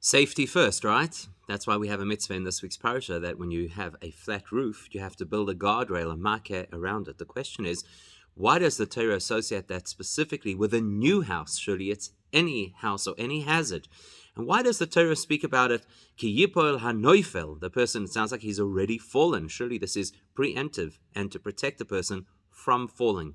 Safety first, right? That's why we have a mitzvah in this week's parasha that when you have a flat roof, you have to build a guardrail, a makeh around it. The question is, why does the Torah associate that specifically with a new house? Surely it's any house or any hazard. And why does the Torah speak about it? Ki yipol hanoifel, the person, it sounds like he's already fallen. Surely this is preemptive and to protect the person from falling.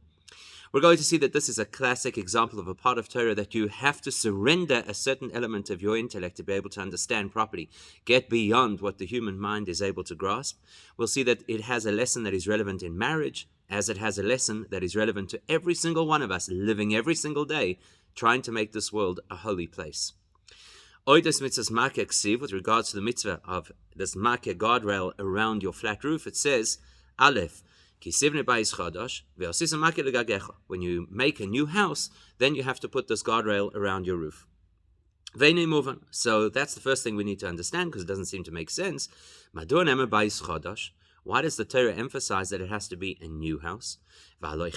We're going to see that this is a classic example of a part of Torah that you have to surrender a certain element of your intellect to be able to understand properly, get beyond what the human mind is able to grasp. We'll see that it has a lesson that is relevant in marriage, as it has a lesson that is relevant to every single one of us living every single day, trying to make this world a holy place. Oides mitzvahs makeh ksiv, with regards to the mitzvah of this makeh guardrail around your flat roof, it says, Aleph, when you make a new house, then you have to put this guardrail around your roof. So that's the first thing we need to understand, because it doesn't seem to make sense. Why does the Torah emphasize that it has to be a new house? Surely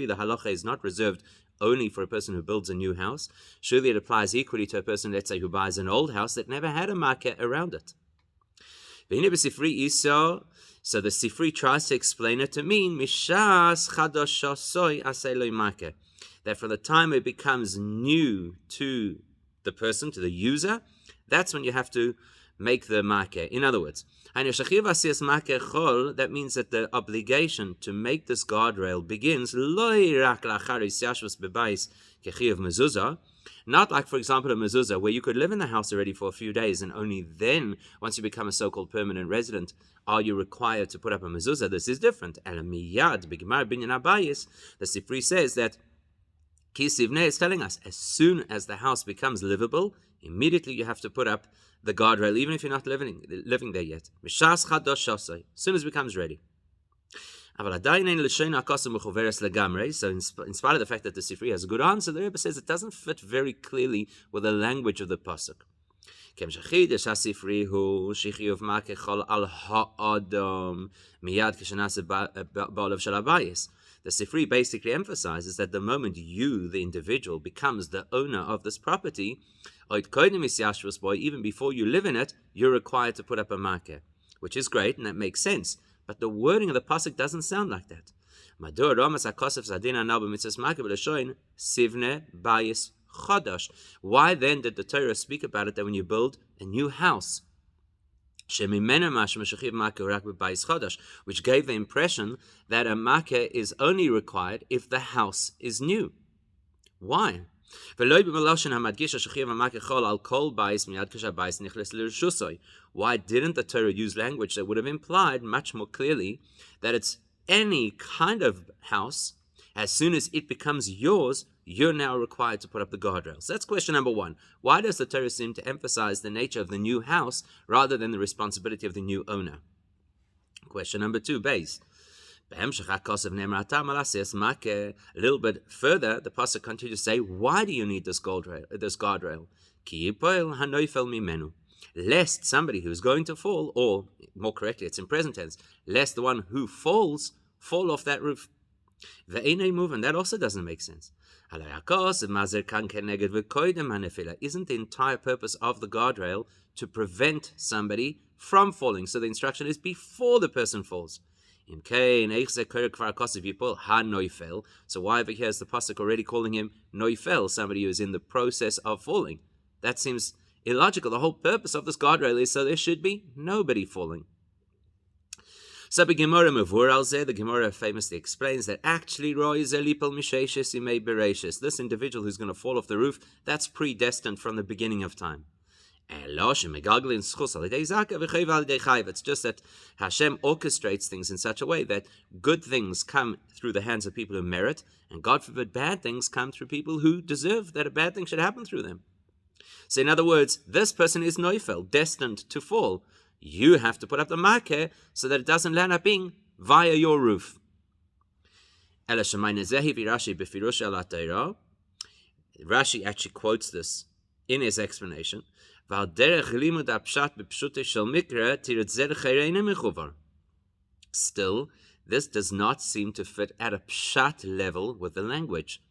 the halacha is not reserved only for a person who builds a new house. Surely it applies equally to a person, let's say, who buys an old house that never had a makeh around it. So the Sifri tries to explain it to mean that from the time it becomes new to the person, to the user, that's when you have to make the makeh. In other words, that means that the obligation to make this guardrail begins not like, for example, a mezuzah, where you could live in the house already for a few days, and only then, once you become a so-called permanent resident, are you required to put up a mezuzah. This is different. The Sifri says that Kisivne is telling us, as soon as the house becomes livable, immediately you have to put up the guardrail, even if you're not living there yet. As soon as it becomes ready. So in spite of the fact that the Sifri has a good answer, the Rebbe says it doesn't fit very clearly with the language of the pasuk. The Sifri basically emphasizes that the moment you, the individual, becomes the owner of this property, even before you live in it, you're required to put up a makeh, which is great and that makes sense. But the wording of the pasuk doesn't sound like that. Why then did the Torah speak about it that when you build a new house, which gave the impression that a makeh is only required if the house is new? Why? Why didn't the Torah use language that would have implied much more clearly that it's any kind of house, as soon as it becomes yours, you're now required to put up the guardrails? That's question number one. Why does the Torah seem to emphasize the nature of the new house rather than the responsibility of the new owner? Question number two, base. A little bit further, the pasuk continues to say, why do you need this guardrail? Lest somebody who's going to fall, or more correctly, it's in present tense, lest the one who falls fall off that roof. And that also doesn't make sense. Isn't the entire purpose of the guardrail to prevent somebody from falling? So the instruction is before the person falls. So why over here is the pasuk already calling him noifel, somebody who is in the process of falling? That seems illogical. The whole purpose of this guardrail is so there should be nobody falling. So the Gemara famously explains that actually this individual who's going to fall off the roof, that's predestined from the beginning of time. It's just that Hashem orchestrates things in such a way that good things come through the hands of people who merit, and God forbid bad things come through people who deserve that a bad thing should happen through them. So in other words, this person is noifel, destined to fall. You have to put up the makeh so that it doesn't land up being via your roof. Rashi actually quotes this in his explanation. Still, This does not seem to fit at a pshat level with the language.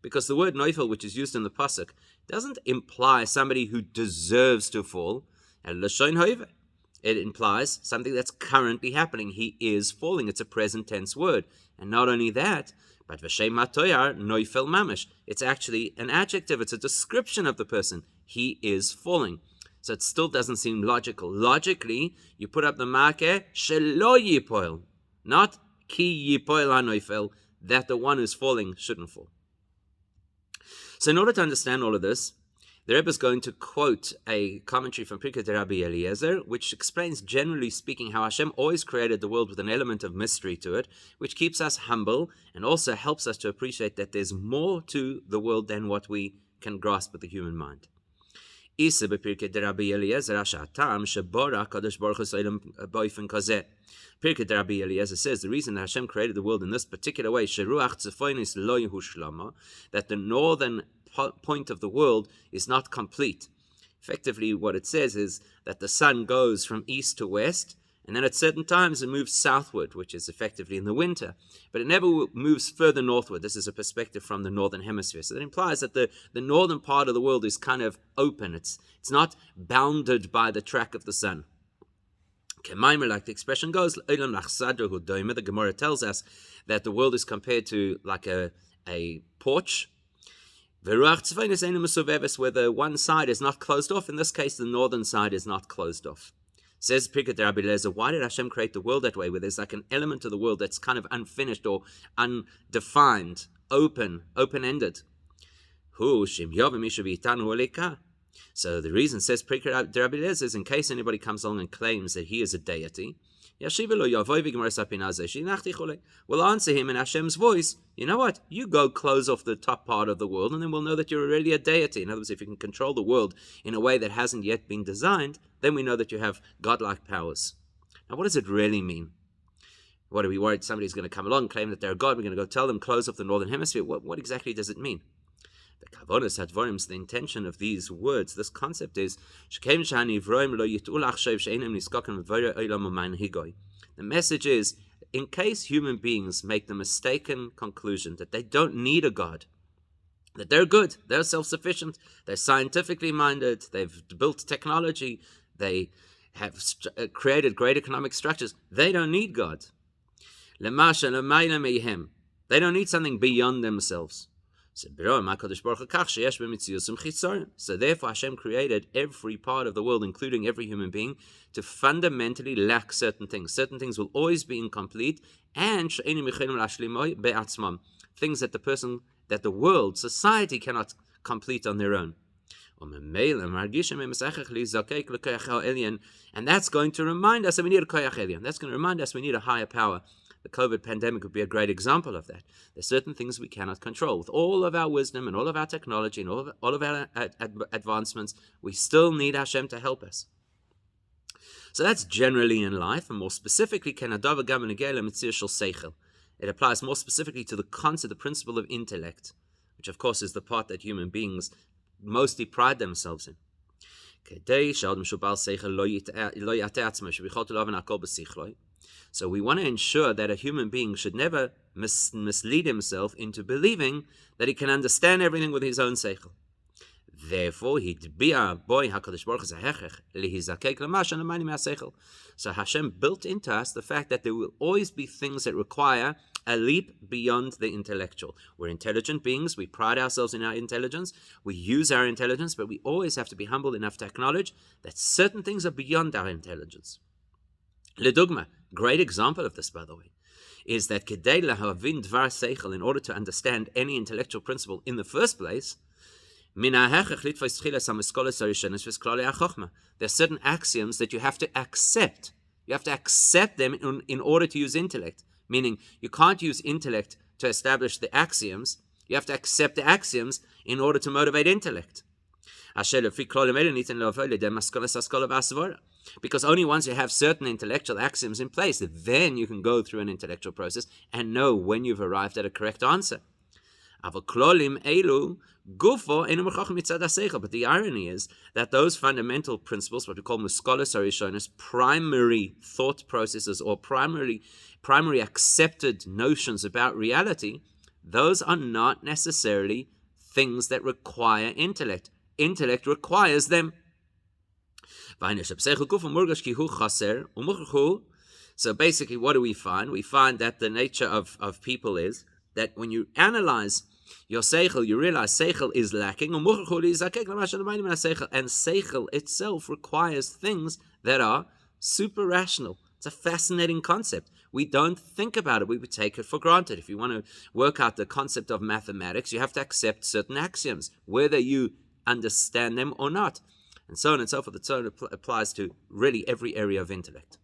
Because the word noifel, which is used in the pasuk, doesn't imply somebody who deserves to fall. It implies something that's currently happening. He is falling. It's a present tense word. And not only that, but v'shem matoyar noifel mamish. It's actually an adjective. It's a description of the person. He is falling. So it still doesn't seem logical. Logically, you put up the marker shelo yipoil, not ki yipoil hanoifel, that the one who's falling shouldn't fall. So in order to understand all of this, the Rebbe is going to quote a commentary from Pirkei Rabbi Eliezer, which explains, generally speaking, how Hashem always created the world with an element of mystery to it, which keeps us humble and also helps us to appreciate that there's more to the world than what we can grasp with the human mind. Pirkei Rabbi Eliezer says the reason that Hashem created the world in this particular way, that the northern point of the world is not complete. Effectively, what it says is that the sun goes from east to west, and then at certain times it moves southward, which is effectively in the winter, but it never moves further northward. This is a perspective from the northern hemisphere. So that implies that the northern part of the world is kind of open. It's not bounded by the track of the sun. Like the expression goes, the Gemara tells us that the world is compared to like a porch, where the one side is not closed off. In this case, the northern side is not closed off. Says Pirkei Rabbi Eliezer, why did Hashem create the world that way, where there's like an element of the world that's kind of unfinished or undefined, open-ended? So the reason, says Pirkei Rabbi Eliezer, is in case anybody comes along and claims that he is a deity, we'll answer him in Hashem's voice, you know what, you go close off the top part of the world and then we'll know that you're already a deity. In other words, if you can control the world in a way that hasn't yet been designed, then we know that you have godlike powers. Now what does it really mean? What, are we worried somebody's going to come along and claim that they're a god? We're going to go tell them close off the northern hemisphere. What exactly does it mean? The kavonos hadvarim, the intention of these words, this concept is the message is, in case human beings make the mistaken conclusion that they don't need a god, that they're good, they're self-sufficient, they're scientifically minded, they've built technology, they have created great economic structures, they don't need God. They don't need something beyond themselves. So therefore Hashem created every part of the world, including every human being, to fundamentally lack certain things. Certain things will always be incomplete, and things that the world, society cannot complete on their own. And that's going to remind us that we need a koyach elyon. That's going to remind us we need a higher power. The COVID pandemic would be a great example of that. There's certain things we cannot control. With all of our wisdom and all of our technology and all of our advancements, we still need Hashem to help us. So that's generally in life, and more specifically, it applies more specifically to the concept, the principle of intellect, which of course is the part that human beings mostly pride themselves in. So we want to ensure that a human being should never mislead himself into believing that he can understand everything with his own seichel. Therefore, so Hashem built into us the fact that there will always be things that require a leap beyond the intellectual. We're intelligent beings. We pride ourselves in our intelligence. We use our intelligence, but we always have to be humble enough to acknowledge that certain things are beyond our intelligence. Ledugma, great example of this, by the way, is that kedei lahavin dvar seichel, in order to understand any intellectual principle in the first place, there are certain axioms that you have to accept. You have to accept them in order to use intellect. Meaning, you can't use intellect to establish the axioms. You have to accept the axioms in order to motivate intellect. Because only once you have certain intellectual axioms in place, then you can go through an intellectual process and know when you've arrived at a correct answer. But the irony is that those fundamental principles, what we call muskolos harishonos, primary thought processes or primary accepted notions about reality, those are not necessarily things that require intellect. Intellect requires them. So basically, what do we find? We find that the nature of people is that when you analyze your seichel, you realize seichel is lacking, and seichel itself requires things that are super rational. It's a fascinating concept. We don't think about it. We would take it for granted. If you want to work out the concept of mathematics, you have to accept certain axioms, whether you understand them or not, and so on and so forth. And so on applies to really every area of intellect.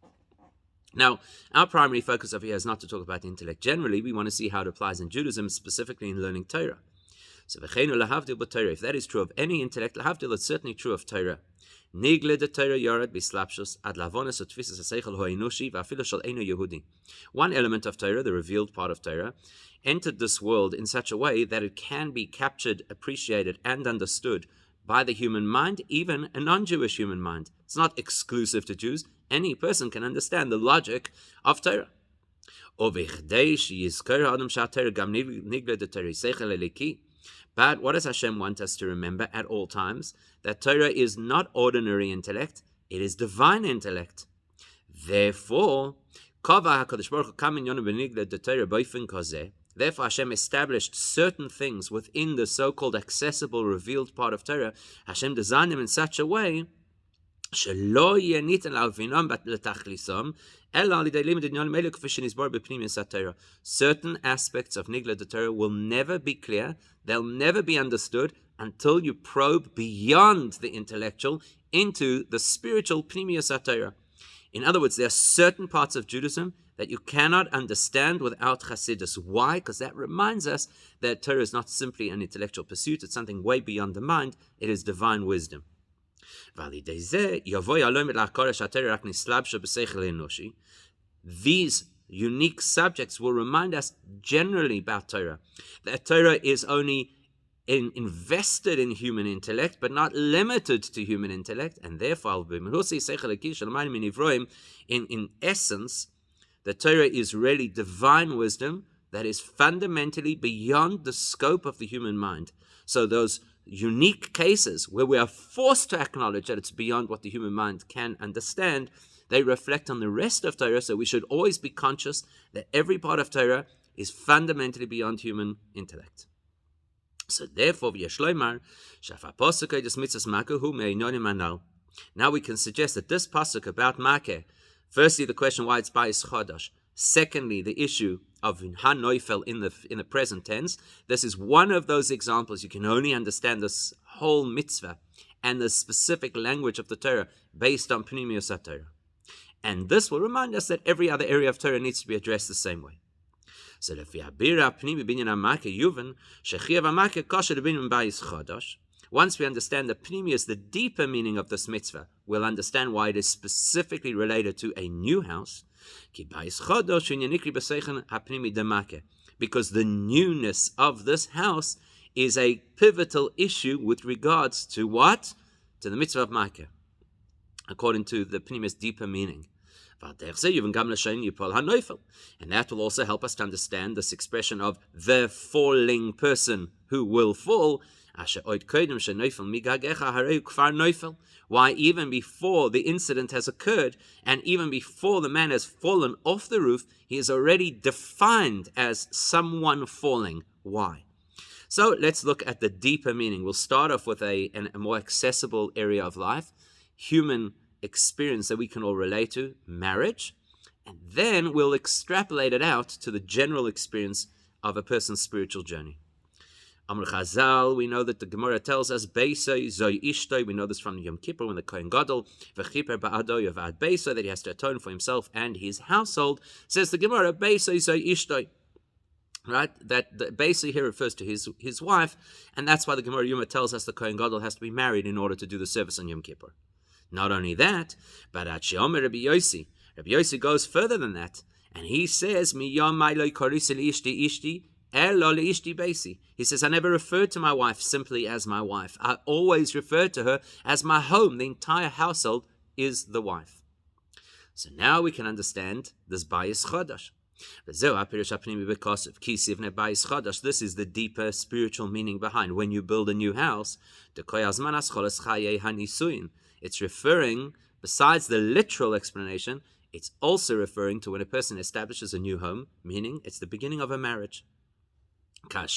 Now, our primary focus over here is not to talk about intellect generally. We want to see how it applies in Judaism, specifically in learning Torah. So, if that is true of any intellect, lahavdil, it's certainly true of Torah. One element of Torah, the revealed part of Torah, entered this world in such a way that it can be captured, appreciated, and understood by the human mind, even a non-Jewish human mind. It's not exclusive to Jews. Any person can understand the logic of Torah. But what does Hashem want us to remember at all times? That Torah is not ordinary intellect, it is divine intellect. Therefore, Hashem established certain things within the so-called accessible, revealed part of Torah. Hashem designed them in such a way certain aspects of Nigla de Torah will never be clear, they'll never be understood until you probe beyond the intellectual into the spiritual Pnimius HaTorah. In other words, there are certain parts of Judaism that you cannot understand without Chassidus. Why? Because that reminds us that Torah is not simply an intellectual pursuit, it's something way beyond the mind, it is divine wisdom. These unique subjects will remind us generally about Torah, that Torah is only invested in human intellect, but not limited to human intellect, and therefore, in essence, the Torah is really divine wisdom that is fundamentally beyond the scope of the human mind. So those unique cases where we are forced to acknowledge that it's beyond what the human mind can understand, they reflect on the rest of Torah, so we should always be conscious that every part of Torah is fundamentally beyond human intellect. So therefore, now we can suggest that this pasuk about Makeh, firstly the question why it's Bayis Chodosh, secondly the issue of Hanoifel in the present tense, this is one of those examples. You can only understand this whole mitzvah and the specific language of the Torah based on Pnimius HaTorah. And this will remind us that every other area of Torah needs to be addressed the same way. So once we understand the pnimius, the deeper meaning of this mitzvah, we'll understand why it is specifically related to a new house. Because the newness of this house is a pivotal issue with regards to what? To the mitzvah of Makeh, according to the pnimius deeper meaning. And that will also help us to understand this expression of the falling person who will fall. Why even before the incident has occurred, and even before the man has fallen off the roof, he is already defined as someone falling. Why? So let's look at the deeper meaning. We'll start off with a more accessible area of life, human experience that we can all relate to, marriage, and then we'll extrapolate it out to the general experience of a person's spiritual journey. Amr Chazal, we know that the Gemara tells us, Beisai Zoi Ishtoi, we know this from Yom Kippur when the Kohen Gadol, V'chiper Ba'ado Yavad Beisai, that he has to atone for himself and his household, says the Gemara, Beisai Zoi Ishtoi. Right? That the Beisai here refers to his wife, and that's why the Gemara Yuma tells us the Kohen Gadol has to be married in order to do the service on Yom Kippur. Not only that, but Rabbi Yossi goes further than that, and he says, He says, I never referred to my wife simply as my wife. I always referred to her as my home. The entire household is the wife. So now we can understand this bayis chodosh. This is the deeper spiritual meaning behind when you build a new house. It's referring, besides the literal explanation, it's also referring to when a person establishes a new home, meaning it's the beginning of a marriage. It's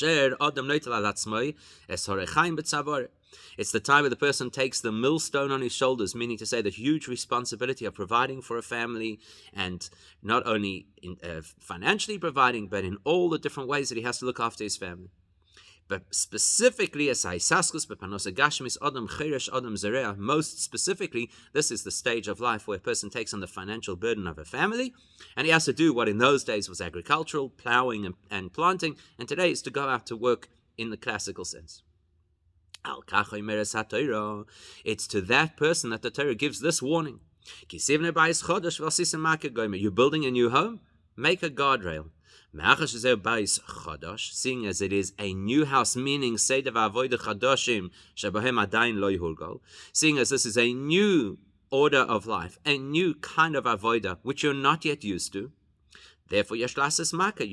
the time where the person takes the millstone on his shoulders, meaning to say the huge responsibility of providing for a family, and not only financially providing, but in all the different ways that he has to look after his family. But specifically, most specifically, this is the stage of life where a person takes on the financial burden of a family, and he has to do what in those days was agricultural, plowing and planting, and today is to go out to work in the classical sense. It's to that person that the Torah gives this warning. You're building a new home? Make a guardrail. Seeing as it is a new house, meaning seeing as this is a new order of life, a new kind of avodah which you're not yet used to, therefore you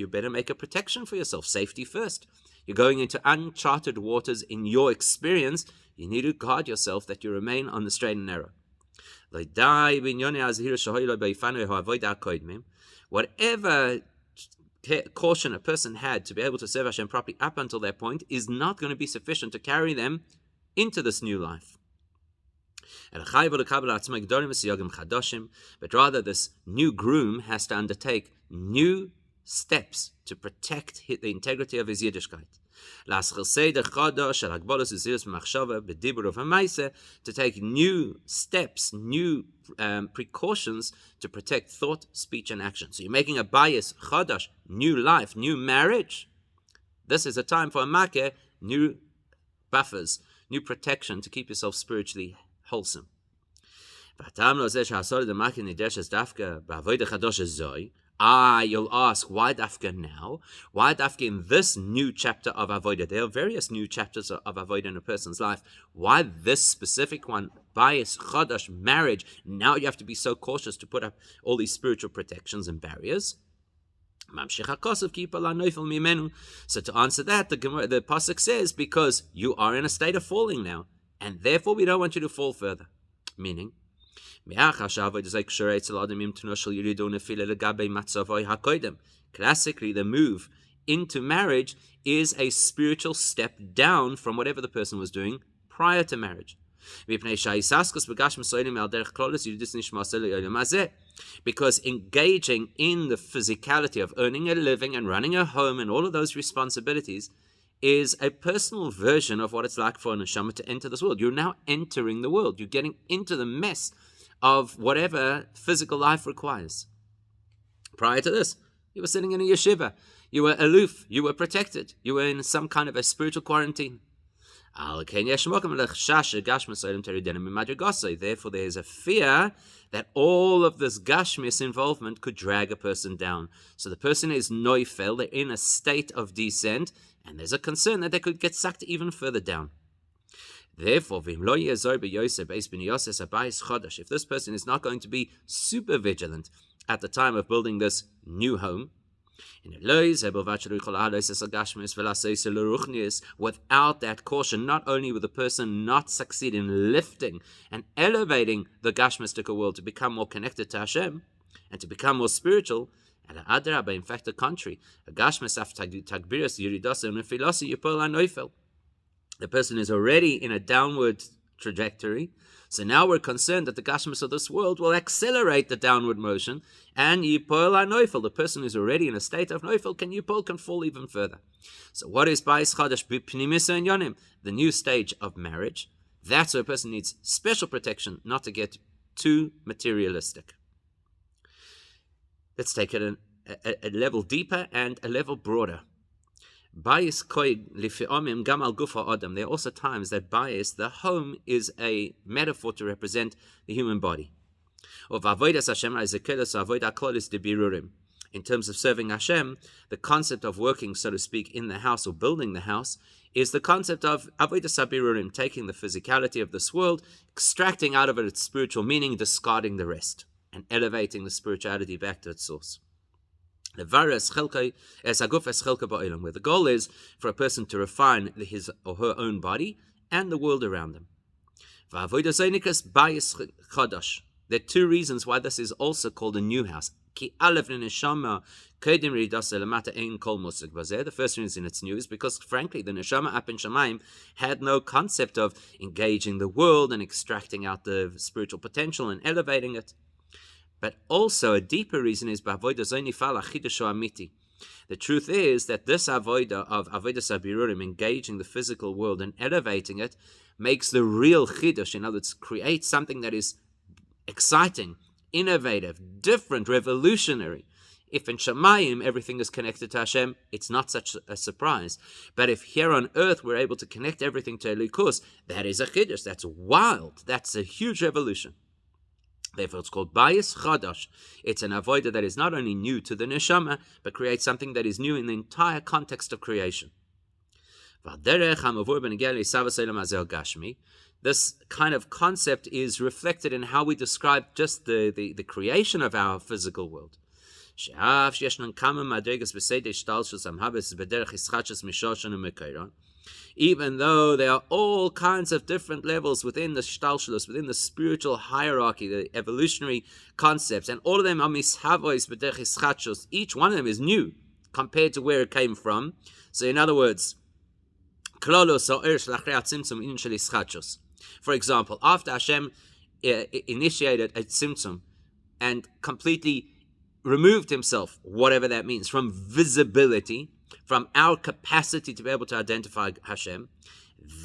better make a protection for yourself, safety first. You're going into uncharted waters in your experience. You need to guard yourself that you remain on the straight and narrow. Whatever caution a person had to be able to serve Hashem properly up until that point is not going to be sufficient to carry them into this new life. But rather, this new groom has to undertake new steps to protect the integrity of his Yiddishkeit. To take new steps, new precautions to protect thought, speech, and action. So you're making a bayis chadash, new life, new marriage. This is a time for a makeh, new buffers, new protection to keep yourself spiritually wholesome. You'll ask, why dafka now? Why dafka in this new chapter of avodah? There are various new chapters of avodah in a person's life. Why this specific one, bayis chodosh, marriage? Now you have to be so cautious to put up all these spiritual protections and barriers. So to answer that, the pasuk says, because you are in a state of falling now, and therefore we don't want you to fall further. Meaning, classically, the move into marriage is a spiritual step down from whatever the person was doing prior to marriage. Because engaging in the physicality of earning a living and running a home and all of those responsibilities is a personal version of what it's like for a neshama to enter this world. You're now entering the world. You're getting into the mess of whatever physical life requires. Prior to this, you were sitting in a yeshiva. You were aloof. You were protected. You were in some kind of a spiritual quarantine. Therefore, there is a fear that all of this gashmis involvement could drag a person down. So the person is noifel, they're in a state of descent, and there's a concern that they could get sucked even further down. Therefore, if this person is not going to be super vigilant at the time of building this new home, without that caution, not only will the person not succeed in lifting and elevating the gashmistic world to become more connected to Hashem and to become more spiritual, and in fact the contrary, the person is already in a downward trajectory. So now we're concerned that the gashmis of this world will accelerate the downward motion, and yipol ha'noifel, the person who's already in a state of noifel, can fall even further. So what is bayis chadash b'pnimis ha'inyanim? The new stage of marriage. That's where a person needs special protection, not to get too materialistic. Let's take it a level deeper and a level broader. Bayis koig lifi'omim gam al gufa adam. There are also times that bayis, the home, is a metaphor to represent the human body. In In terms of serving Hashem, the concept of working, so to speak, in the house or building the house is the concept of avodas habirurim, taking the physicality of this world, extracting out of it its spiritual meaning, discarding the rest, and elevating the spirituality back to its source. Where the goal is for a person to refine his or her own body and the world around them. There are two reasons why this is also called a new house. The first reason it's new is because, frankly, the neshama up in Shamayim had no concept of engaging the world and extracting out the spiritual potential and elevating it. But also a deeper reason is the truth is that this avodah of avodas habirurim, engaging the physical world and elevating it, makes the real chidush. In other words, creates something that is exciting, innovative, different, revolutionary. If in Shamayim everything is connected to Hashem, it's not such a surprise. But if here on earth we're able to connect everything to Elikus, that is a chidush. That's wild. That's a huge revolution. Therefore, it's called Bayis Chadash. It's an avodah that is not only new to the neshama, but creates something that is new in the entire context of creation. This kind of concept is reflected in how we describe just the creation of our physical world. Even though there are all kinds of different levels within the shtalshalus, within the spiritual hierarchy, the evolutionary concepts, and all of them are mishavois b'derech ischachos, each one of them is new compared to where it came from. So in other words, for example, after Hashem initiated a tzimtzum and completely removed himself, whatever that means, from visibility, from our capacity to be able to identify Hashem,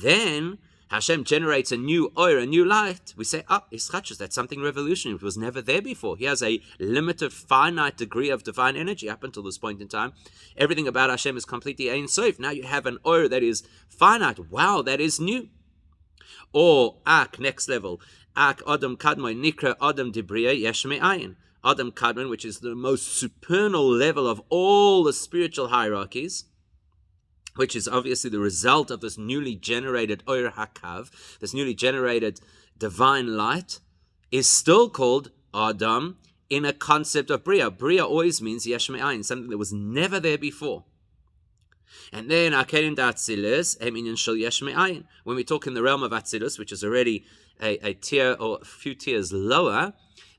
then Hashem generates a new oil, a new light. We say, ischachus, that's something revolutionary. It was never there before. He has a limited, finite degree of divine energy up until this point in time. Everything about Hashem is completely ein sof. Now you have an oil that is finite. Wow, that is new. Or, next level, Adam Kadmoi Nikra Adam Dibriya Yesh Me'ayin. Adam Kadmon, which is the most supernal level of all the spiritual hierarchies, which is obviously the result of this newly generated Oyer HaKav, this newly generated divine light, is still called Adam in a concept of Bria. Bria always means Yesh Me'ayin, something that was never there before. And then Akelim D'Atzilus, Eminyan Shel Yesh Me'ayin. When we talk in the realm of Atzilus, which is already a tier or a few tiers lower,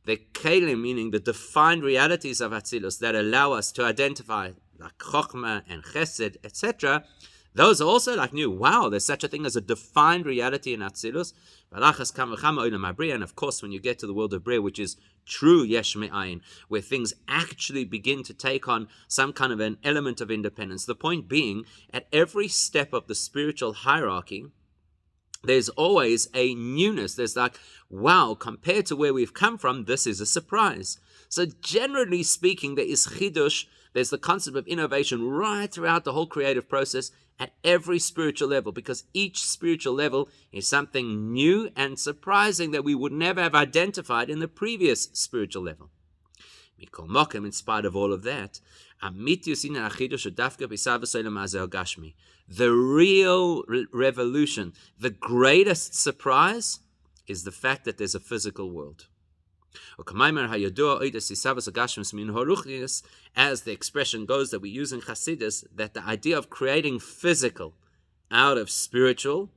the kelim, meaning the defined realities of Atzilus that allow us to identify like Chokhmah and Chesed, etc., those are also like new. Wow, there's such a thing as a defined reality in Atzilus. And of course, when you get to the world of Bria, which is true Yesh Me'ayin, where things actually begin to take on some kind of an element of independence. The point being, at every step of the spiritual hierarchy, there's always a newness. There's like, wow, compared to where we've come from, this is a surprise. So generally speaking, there is chidush, there's the concept of innovation right throughout the whole creative process at every spiritual level, because each spiritual level is something new and surprising that we would never have identified in the previous spiritual level. In spite of all of that, the real revolution, the greatest surprise, is the fact that there's a physical world. As the expression goes that we use in Chassidus, that the idea of creating physical out of spiritual,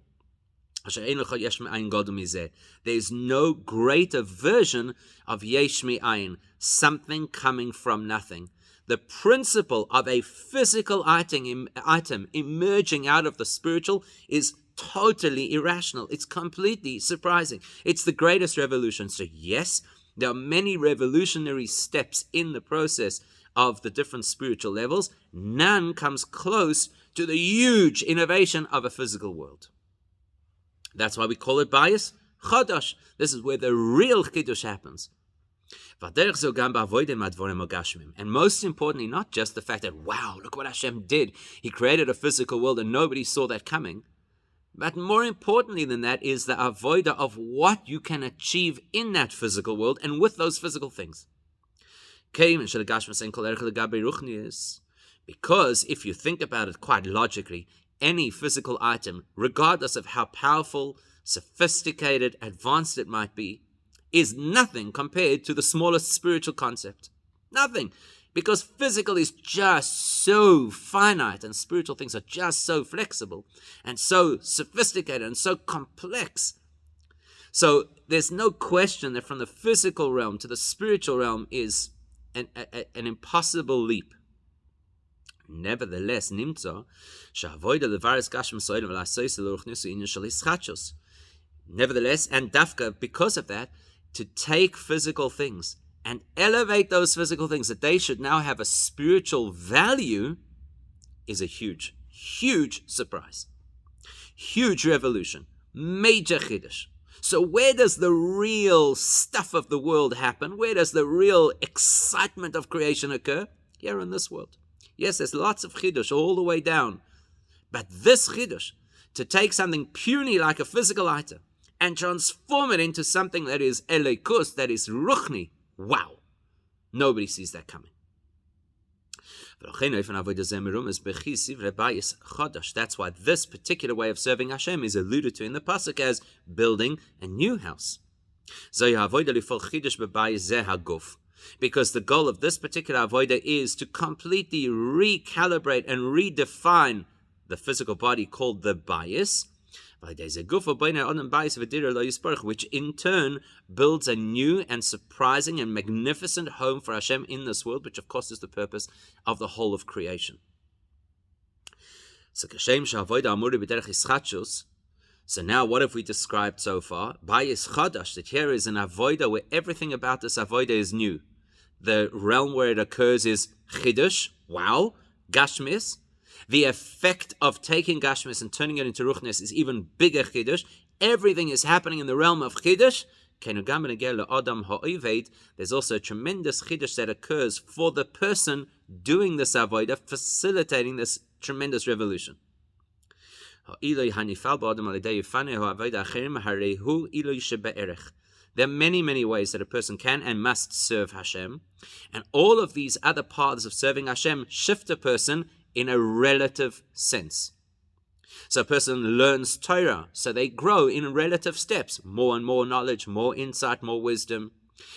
there's no greater version of yesh me'ayin, something coming from nothing. The principle of a physical item emerging out of the spiritual is totally irrational. It's completely surprising. It's the greatest revolution. So yes, there are many revolutionary steps in the process of the different spiritual levels. None comes close to the huge innovation of a physical world. That's why we call it Bayis Chadash. This is where the real Chiddush happens. And most importantly, not just the fact that, wow, look what Hashem did. He created a physical world and nobody saw that coming. But more importantly than that is the avodah of what you can achieve in that physical world and with those physical things. Because if you think about it quite logically, any physical item, regardless of how powerful, sophisticated, advanced it might be, is nothing compared to the smallest spiritual concept. Nothing. Because physical is just so finite and spiritual things are just so flexible and so sophisticated and so complex. So there's no question that from the physical realm to the spiritual realm is an impossible leap. Nevertheless, nevertheless, and dafka, because of that, to take physical things and elevate those physical things that they should now have a spiritual value is a huge, huge surprise. Huge revolution. Major chiddush. So where does the real stuff of the world happen? Where does the real excitement of creation occur? Here in this world. Yes, there's lots of chiddush all the way down. But this chiddush, to take something puny like a physical item and transform it into something that is eleikus, that is ruchni, wow. Nobody sees that coming. That's why this particular way of serving Hashem is alluded to in the pasuk as building a new house. Because the goal of this particular avodah is to completely recalibrate and redefine the physical body called the bias, which in turn builds a new and surprising and magnificent home for Hashem in this world, which of course is the purpose of the whole of creation. So now what have we described so far? Bayis Chadash, that here is an avodah where everything about this avodah is new. The realm where it occurs is Chidush, wow, Gashmis. The effect of taking Gashmis and turning it into Ruchnis is even bigger Chidush. Everything is happening in the realm of Chidush. There's also a tremendous Chidush that occurs for the person doing this avodah, facilitating this tremendous revolution. There are many, many ways that a person can and must serve Hashem, and all of these other paths of serving Hashem shift a person in a relative sense. So a person learns Torah, so they grow in relative steps, more and more knowledge, more insight, more wisdom.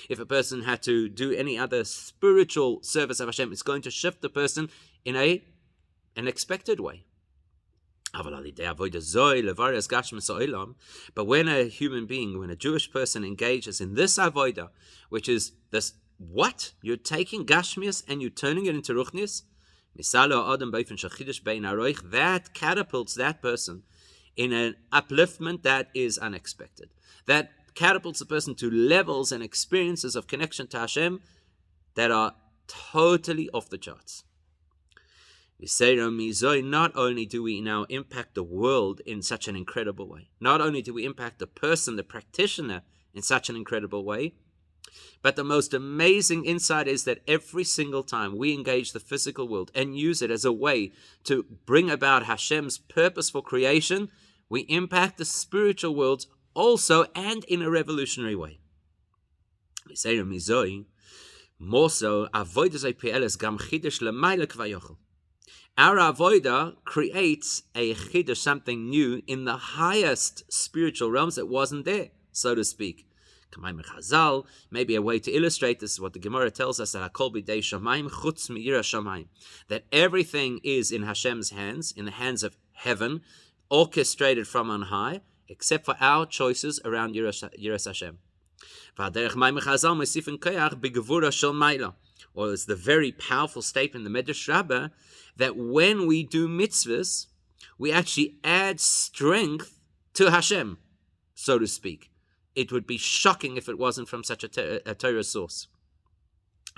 If a person had to do any other spiritual service of Hashem, it's going to shift the person in an expected way. But when a human being, when a Jewish person engages in this avodah, which is this, what? You're taking Gashmias and you're turning it into Ruchnias? That catapults that person in an upliftment that is unexpected. That catapults the person to levels and experiences of connection to Hashem that are totally off the charts. Not only do we now impact the world in such an incredible way, not only do we impact the person, the practitioner, in such an incredible way, but the most amazing insight is that every single time we engage the physical world and use it as a way to bring about Hashem's purpose for creation, we impact the spiritual worlds also and in a revolutionary way. More so, our avodah creates a chiddush, something new in the highest spiritual realms that wasn't there, so to speak. Maybe a way to illustrate this is what the Gemara tells us, that that everything is in Hashem's hands, in the hands of heaven, orchestrated from on high, except for our choices around Yiras Hashem. Or it's the very powerful statement in the Medrash Rabbah that when we do mitzvahs, we actually add strength to Hashem, so to speak. It would be shocking if it wasn't from such a Torah source.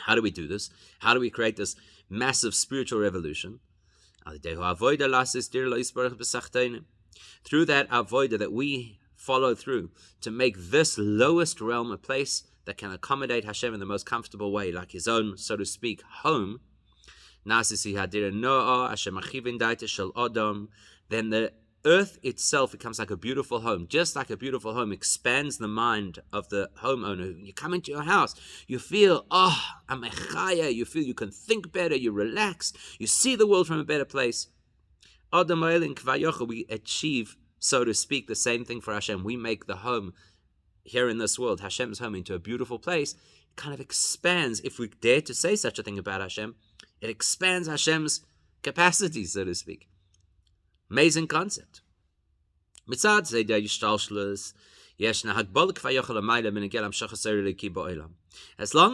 How do we do this? How do we create this massive spiritual revolution? Through that avodah that we follow through to make this lowest realm a place that can accommodate Hashem in the most comfortable way, like his own, so to speak, home, then the earth itself becomes like a beautiful home. Just like a beautiful home expands the mind of the homeowner. You come into your house, you feel, I'm a chaya. You feel you can think better, you relax, you see the world from a better place. We achieve, so to speak, the same thing for Hashem. We make the home here in this world, Hashem's home, into a beautiful place. It kind of expands, if we dare to say such a thing about Hashem, it expands Hashem's capacity, so to speak. Amazing concept. As long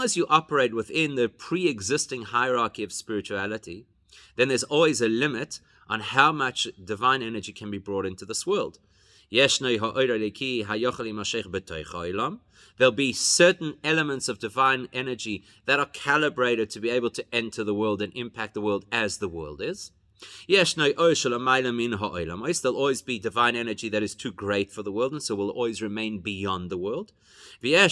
as you operate within the pre-existing hierarchy of spirituality, then there's always a limit on how much divine energy can be brought into this world. There'll be certain elements of divine energy that are calibrated to be able to enter the world and impact the world as the world is. There'll always be divine energy that is too great for the world, and so will always remain beyond the world. And then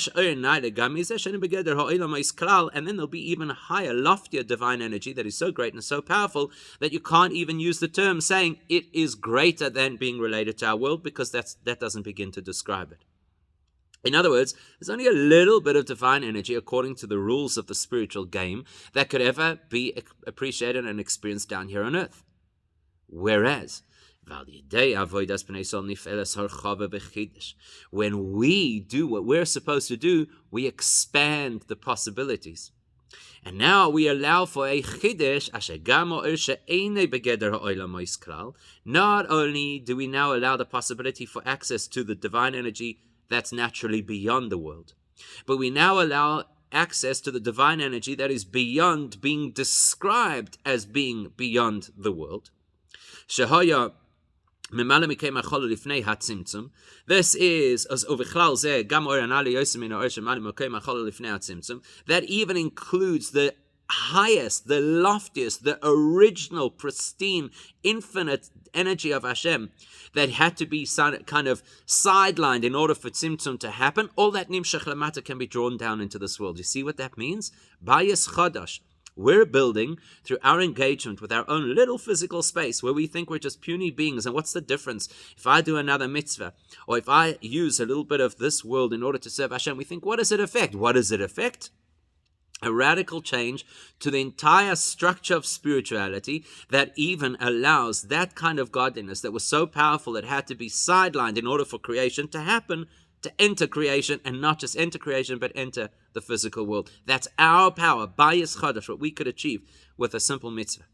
there'll be even higher, loftier divine energy that is so great and so powerful that you can't even use the term saying it is greater than being related to our world, because that doesn't begin to describe it. In other words, there's only a little bit of divine energy, according to the rules of the spiritual game, that could ever be appreciated and experienced down here on earth. Whereas, when we do what we're supposed to do, we expand the possibilities. And now we allow for a chidesh. Not only do we now allow the possibility for access to the divine energy that's naturally beyond the world, but we now allow access to the divine energy that is beyond being described as being beyond the world. This is that even includes the highest, the loftiest, the original, pristine, infinite energy of Hashem that had to be kind of sidelined in order for Tzimtzum to happen. All that Nimshach Lamata can be drawn down into this world. You see what that means? Bayis Chadash. We're building through our engagement with our own little physical space where we think we're just puny beings. And what's the difference if I do another mitzvah or if I use a little bit of this world in order to serve Hashem? We think, what does it affect? What does it affect? A radical change to the entire structure of spirituality that even allows that kind of godliness that was so powerful it had to be sidelined in order for creation to happen, to enter creation, and not just enter creation, but enter the physical world. That's our power, Bayis Chadash, what we could achieve with a simple mitzvah.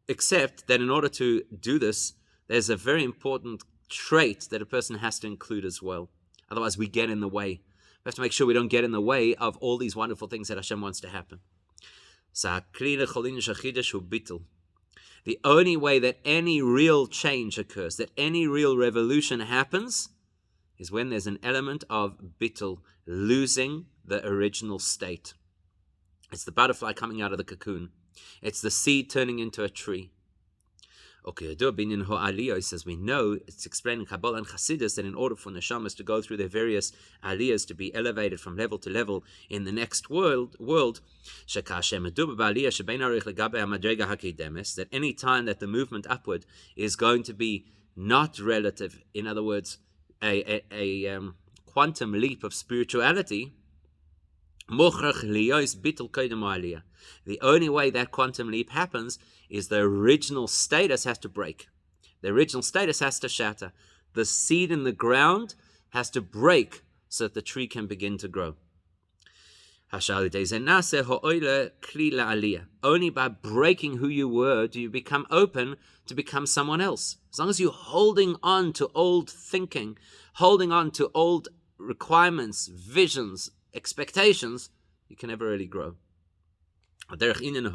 Except that in order to do this, there's a very important trait that a person has to include as well. Otherwise, we get in the way. We have to make sure we don't get in the way of all these wonderful things that Hashem wants to happen. The only way that any real change occurs, that any real revolution happens, is when there's an element of bittul, losing the original state. It's the butterfly coming out of the cocoon. It's the seed turning into a tree. As we know, it's explained in Kabbalah and Chassidus that in order for neshamas to go through their various aliyahs, to be elevated from level to level in the next world, that any time that the movement upward is going to be not relative, in other words, a quantum leap of spirituality, the only way that quantum leap happens is the original status has to break. The original status has to shatter. The seed in the ground has to break so that the tree can begin to grow. Only by breaking who you were do you become open to become someone else. As long as you're holding on to old thinking, holding on to old requirements, visions, expectations, you can never really grow. Like in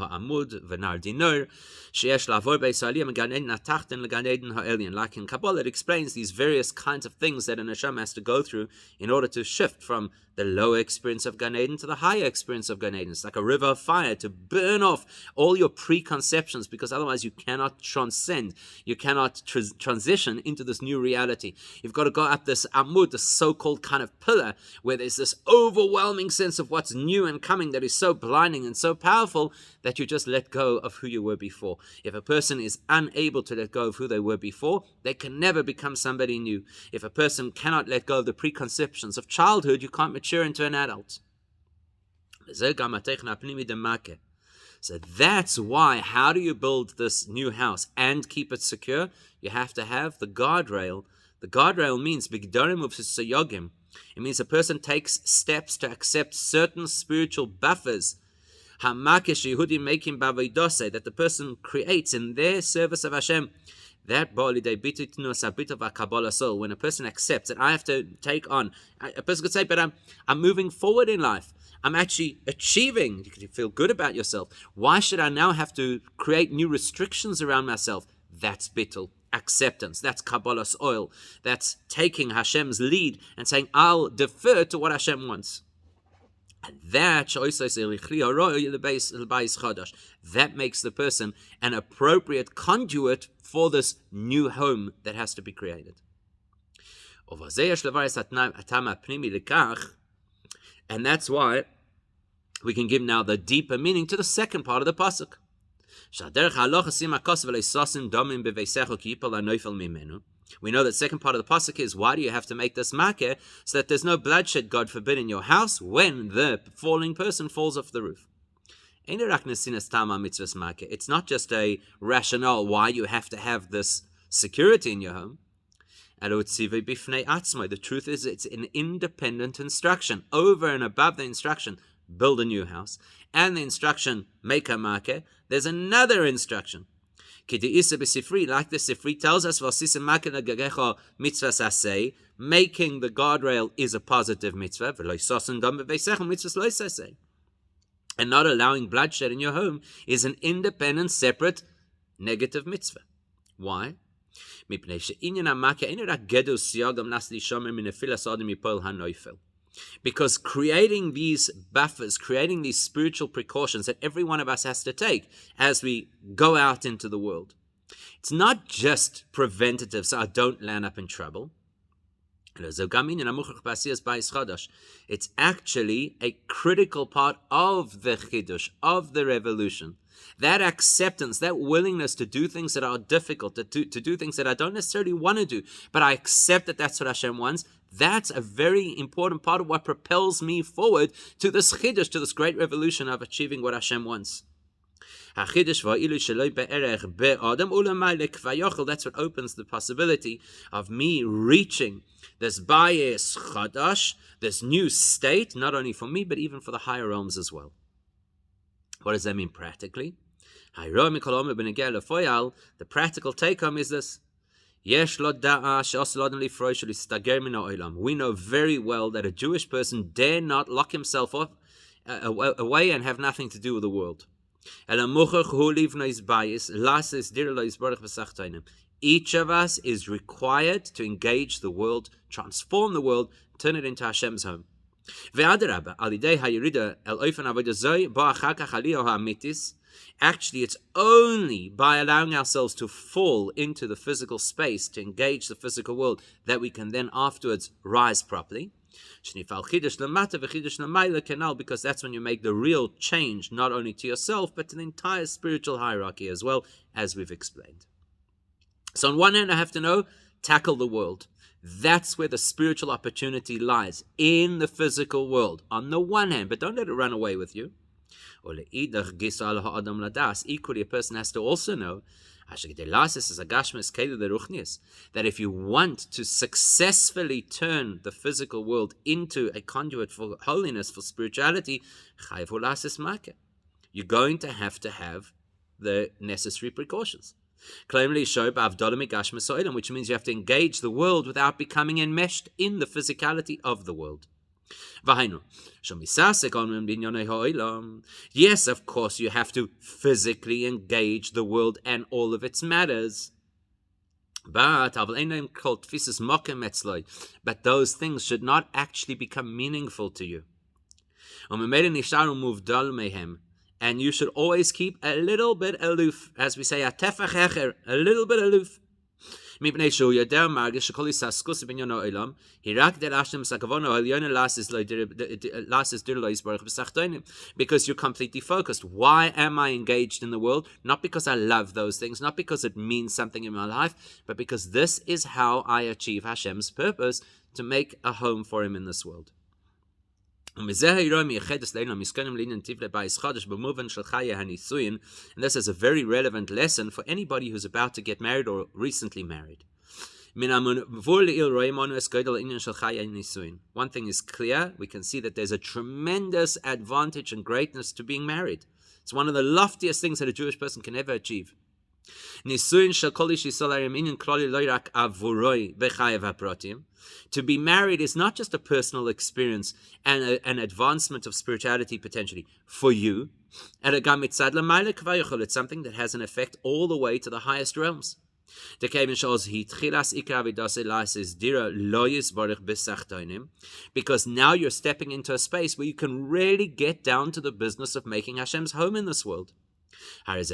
Kabbalah, it explains these various kinds of things that a neshama has to go through in order to shift from the lower experience of Gan Eden to the higher experience of Gan Eden. It's like a river of fire to burn off all your preconceptions, because otherwise you cannot transcend, you cannot transition into this new reality. You've got to go up this amud, this so-called kind of pillar, where there's this overwhelming sense of what's new and coming that is so blinding and so powerful, powerful that you just let go of who you were before. If a person is unable to let go of who they were before, they can never become somebody new. If a person cannot let go of the preconceptions of childhood, you can't mature into an adult. So that's why, how do you build this new house and keep it secure? You have to have the guardrail. The guardrail means bigdarim of sayogim. It means a person takes steps to accept certain spiritual buffers that the person creates in their service of Hashem. That when a person accepts that I have to take on, a person could say, but I'm moving forward in life. I'm actually achieving. You can feel good about yourself. Why should I now have to create new restrictions around myself? That's bittul, acceptance. That's Kabbalah's oil. That's taking Hashem's lead and saying, I'll defer to what Hashem wants. And that makes the person an appropriate conduit for this new home that has to be created. And that's why we can give now the deeper meaning to the second part of the pasuk. We know that second part of the pasuk is, why do you have to make this makeh so that there's no bloodshed, God forbid, in your house when the falling person falls off the roof? It's not just a rationale why you have to have this security in your home. The truth is, it's an independent instruction. Over and above the instruction, build a new house, and the instruction, make a makeh, there's another instruction. Like the Sifri tells us, making the guardrail is a positive mitzvah, and not allowing bloodshed in your home is an independent, separate, negative mitzvah. Why? Because creating these buffers, creating these spiritual precautions that every one of us has to take as we go out into the world, it's not just preventative so I don't land up in trouble. It's actually a critical part of the chidush, of the revolution. That acceptance, that willingness to do things that are difficult, to do things that I don't necessarily want to do, but I accept that that's what Hashem wants, that's a very important part of what propels me forward to this chidush, to this great revolution of achieving what Hashem wants. That's what opens the possibility of me reaching this bayis chadash, this new state, not only for me, but even for the higher realms as well. What does that mean practically? The practical take-home is this. We know very well that a Jewish person dare not lock himself up away and have nothing to do with the world. Each of us is required to engage the world, transform the world, turn it into Hashem's home. Actually, it's only by allowing ourselves to fall into the physical space, to engage the physical world, that we can then afterwards rise properly. Because that's when you make the real change, not only to yourself, but to the entire spiritual hierarchy as well, as we've explained. So on one hand, I have to know, tackle the world. That's where the spiritual opportunity lies, in the physical world, on the one hand, but don't let it run away with you. Equally, a person has to also know that if you want to successfully turn the physical world into a conduit for holiness, for spirituality, you're going to have the necessary precautions. Which means you have to engage the world without becoming enmeshed in the physicality of the world. Yes, of course, you have to physically engage the world and all of its matters. But those things should not actually become meaningful to you. And you should always keep a little bit aloof, as we say, a little bit aloof. מפני שהוא יודע ומרגיש שכל הססקוס בעניין העולם היא רק דרך הכוונה העליונה לעשות דיר לו יסברך בסחטונים. Because you're completely focused. Why am I engaged in the world? Not because I love those things, not because it means something in my life, but because this is how I achieve Hashem's purpose, to make a home for him in this world. And this is a very relevant lesson for anybody who's about to get married or recently married. One thing is clear, we can see that there's a tremendous advantage and greatness to being married. It's one of the loftiest things that a Jewish person can ever achieve. To be married is not just a personal experience and an advancement of spirituality potentially for you. It's something that has an effect all the way to the highest realms. Because now you're stepping into a space where you can really get down to the business of making Hashem's home in this world. And as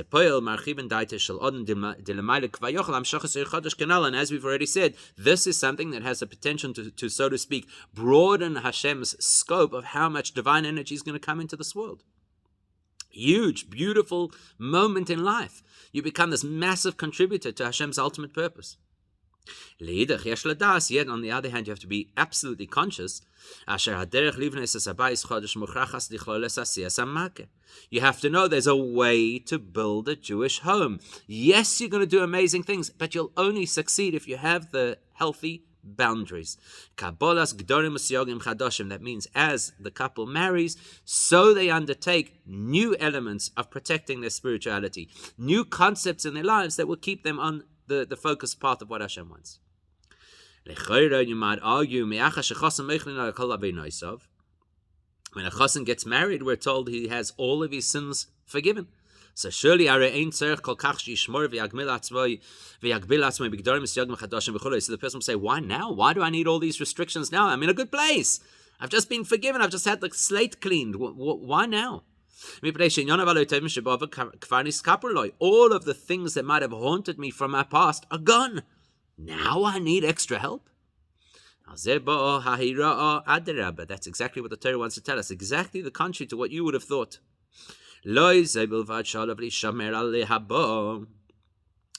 we've already said, this is something that has the potential to, so to speak, broaden Hashem's scope of how much divine energy is going to come into this world. Huge, beautiful moment in life. You become this massive contributor to Hashem's ultimate purpose. Yet, on the other hand, you have to be absolutely conscious. You have to know there's a way to build a Jewish home. Yes, you're going to do amazing things, but you'll only succeed if you have the healthy boundaries. That means as the couple marries, so they undertake new elements of protecting their spirituality, new concepts in their lives that will keep them on the focused path of what Hashem wants. You might argue, when a chassan gets married, we're told he has all of his sins forgiven. So surely, so the person will say, why now? Why do I need all these restrictions now? I'm in a good place. I've just been forgiven. I've just had the slate cleaned. Why now? All of the things that might have haunted me from my past are gone. Now I need extra help. That's exactly what the Torah wants to tell us. Exactly the contrary to what you would have thought.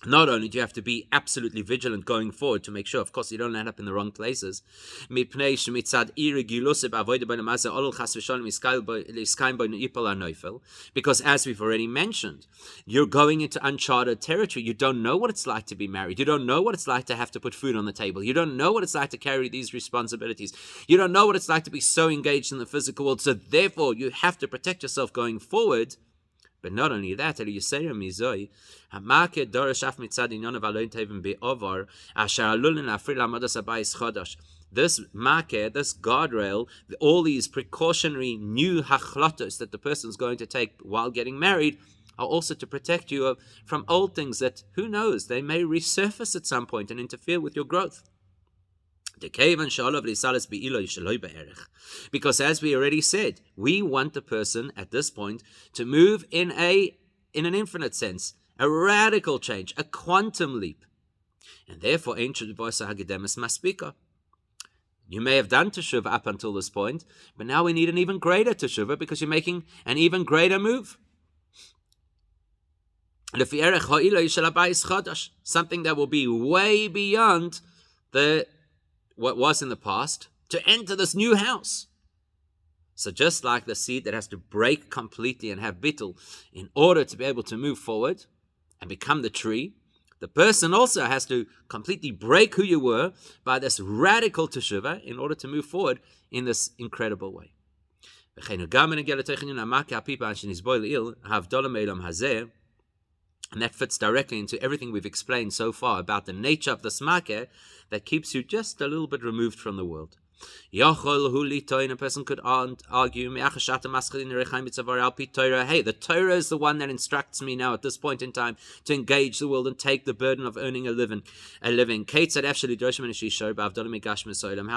Not only do you have to be absolutely vigilant going forward to make sure, of course, you don't end up in the wrong places. Because as we've already mentioned, you're going into uncharted territory. You don't know what it's like to be married. You don't know what it's like to have to put food on the table. You don't know what it's like to carry these responsibilities. You don't know what it's like to be so engaged in the physical world. So therefore, you have to protect yourself going forward. But not only that, this makeh, this guardrail, all these precautionary new hachlotos that the person is going to take while getting married are also to protect you from old things that, who knows, they may resurface at some point and interfere with your growth. Because as we already said, we want the person at this point to move in an infinite sense, a radical change, a quantum leap. And therefore, you may have done teshuvah up until this point, but now we need an even greater teshuvah because you're making an even greater move. Something that will be way beyond what was in the past, to enter this new house. So just like the seed that has to break completely and have bittul in order to be able to move forward and become the tree, the person also has to completely break who you were by this radical teshuvah in order to move forward in this incredible way. And that fits directly into everything we've explained so far about the nature of this makeh that keeps you just a little bit removed from the world. A person could argue, hey, the Torah is the one that instructs me now at this point in time to engage the world and take the burden of earning a living. How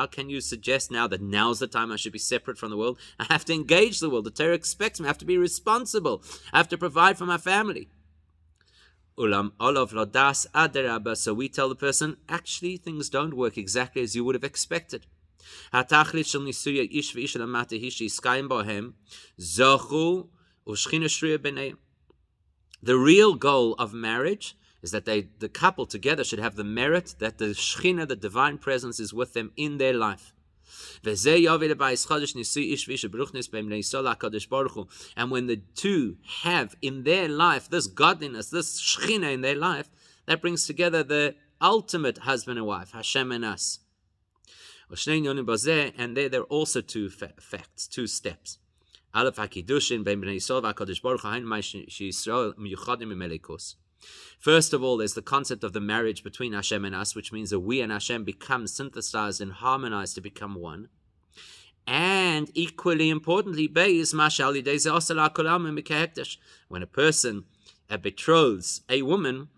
can you suggest now that now's the time I should be separate from the world? I have to engage the world. The Torah expects me. I have to be responsible. I have to provide for my family. Ulam olav lodas aderaba. So we tell the person, actually, things don't work exactly as you would have expected. Hatachlit shel nisuya ish v'ish lamata hishi skayim bohem zochu u'shchina shruya b'neihem. The real goal of marriage is that the couple together should have the merit that the Shechina, the divine presence, is with them in their life. And when the two have in their life this godliness, this Shechina in their life, that brings together the ultimate husband and wife, Hashem and us. And there are also two facts, two steps. First of all, there's the concept of the marriage between Hashem and us, which means that we and Hashem become synthesized and harmonized to become one. And equally importantly, when a person betroths a woman,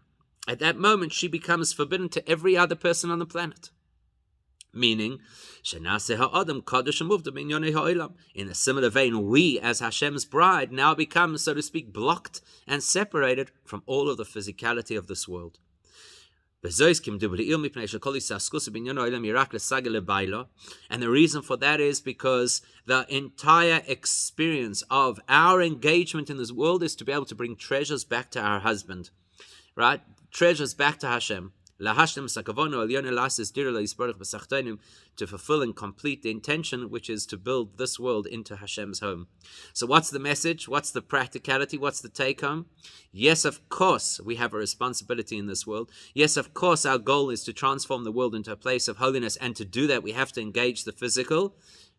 at that moment she becomes forbidden to every other person on the planet. Meaning, in a similar vein, we as Hashem's bride now become, so to speak, blocked and separated from all of the physicality of this world. And the reason for that is because the entire experience of our engagement in this world is to be able to bring treasures back to our husband, right? Treasures back to Hashem. To fulfill and complete the intention, which is to build this world into Hashem's home. So what's the message? What's the practicality? What's the take home? Yes, of course, we have a responsibility in this world. Yes, of course, our goal is to transform the world into a place of holiness. And to do that, we have to engage the physical.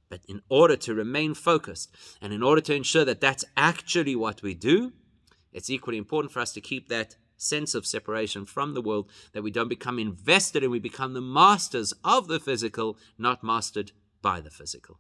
But in order to remain focused, and in order to ensure that that's actually what we do, it's equally important for us to keep that sense of separation from the world, that we don't become invested and we become the masters of the physical, not mastered by the physical.